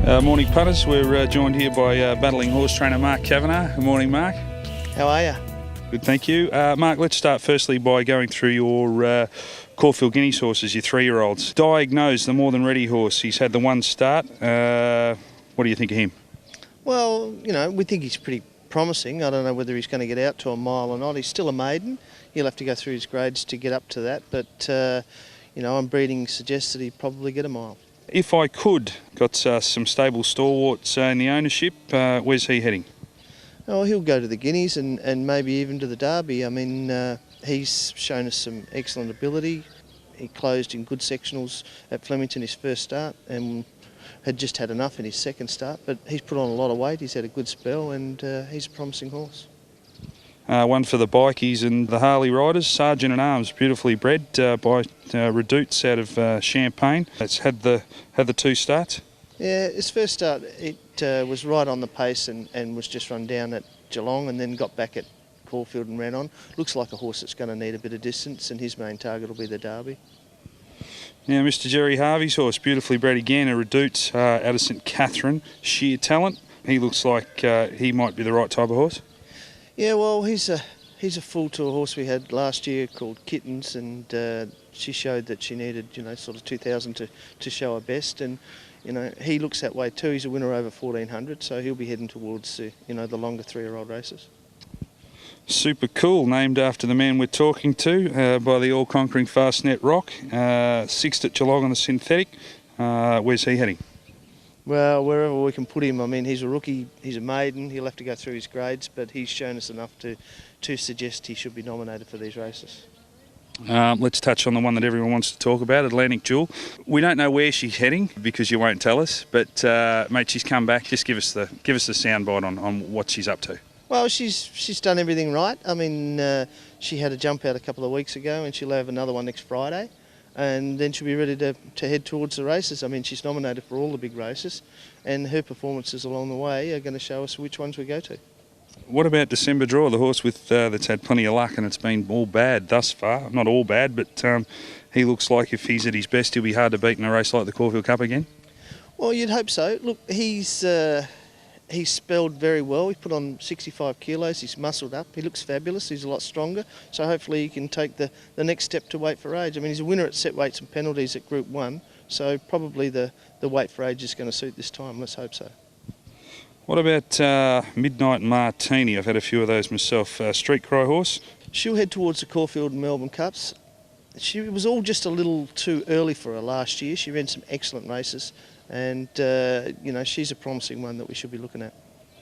Morning punters, we're joined here by battling horse trainer Mark Kavanagh. Good morning, Mark. How are you? Good, thank you. Mark, let's start firstly by going through your Caulfield Guineas horses, your 3-year-olds. Diagnosed, the More Than Ready horse. He's had the one start. What do you think of him? Well, we think he's pretty promising. I don't know whether he's going to get out to a mile or not. He's still a maiden. He'll have to go through his grades to get up to that. But, I'm breeding suggests that he'd probably get a mile. If I could, got some stable stalwarts in the ownership. Where's he heading? Oh, he'll go to the Guineas and maybe even to the Derby. I mean, he's shown us some excellent ability. He closed in good sectionals at Flemington his first start and had just had enough in his second start. But he's put on a lot of weight. He's had a good spell and he's a promising horse. One for the bikies and the Harley riders, Sergeant at Arms, beautifully bred by Redoutes out of Champagne. It's had the 2 starts. Yeah, his first start, it was right on the pace and was just run down at Geelong and then got back at Caulfield and ran on. Looks like a horse that's going to need a bit of distance and his main target will be the Derby. Now, Mr. Jerry Harvey's horse, beautifully bred again, a Redoutes out of St Catherine, sheer talent. He looks like he might be the right type of horse. Yeah, well, he's a foal to a horse we had last year called Kittens, and she showed that she needed, sort of 2,000 to show her best, and he looks that way too. He's a winner over 1,400, so he'll be heading towards the longer 3-year-old races. Super cool, named after the man we're talking to by the all-conquering Fastnet Rock, 6th at Geelong on the synthetic. Where's he heading? Well, wherever we can put him. I mean, he's a rookie, he's a maiden, he'll have to go through his grades, but he's shown us enough to suggest he should be nominated for these races. Let's touch on the one that everyone wants to talk about, Atlantic Jewel. We don't know where she's heading because you won't tell us, but mate, she's come back. Just give us the soundbite on what she's up to. Well, she's done everything right. I mean, she had a jump out a couple of weeks ago, and she'll have another one next Friday. And then she'll be ready to head towards the races. I mean, she's nominated for all the big races, and her performances along the way are going to show us which ones we go to. What about December Draw, the horse that's had plenty of luck and it's been all bad thus far? Not all bad, but he looks like if he's at his best, he'll be hard to beat in a race like the Caulfield Cup again? Well, you'd hope so. Look, he's spelled very well. He put on 65 kilos. He's muscled up. He looks fabulous. He's a lot stronger. So hopefully he can take the next step to weight for age. I mean, he's a winner at set weights and penalties at Group 1. So probably the weight for age is going to suit this time. Let's hope so. What about Midnight Martini? I've had a few of those myself. Street Cry horse? She'll head towards the Caulfield and Melbourne Cups. She was all just a little too early for her last year. She ran some excellent races. And, she's a promising one that we should be looking at.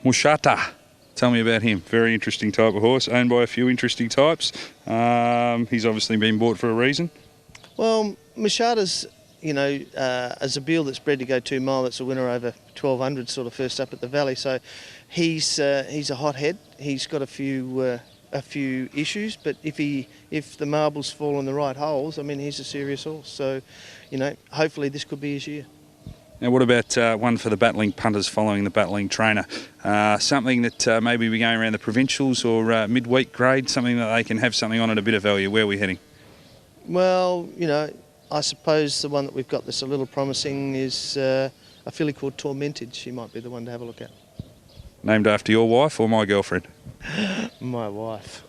Mushata, tell me about him. Very interesting type of horse, owned by a few interesting types. He's obviously been bought for a reason. Well, Mushata's, a Zabeel that's bred to go 2 mile. That's a winner over 1,200 sort of first up at the Valley. So he's a hot head. He's got a few issues, but if the marbles fall in the right holes, I mean, he's a serious horse. So, hopefully this could be his year. Now, what about one for the battling punters following the battling trainer? Something that maybe we're going around the provincials or midweek grade, something that they can have something on at a bit of value. Where are we heading? Well, I suppose the one that we've got that's a little promising is a filly called Tormented. She might be the one to have a look at. Named after your wife or my girlfriend? My wife.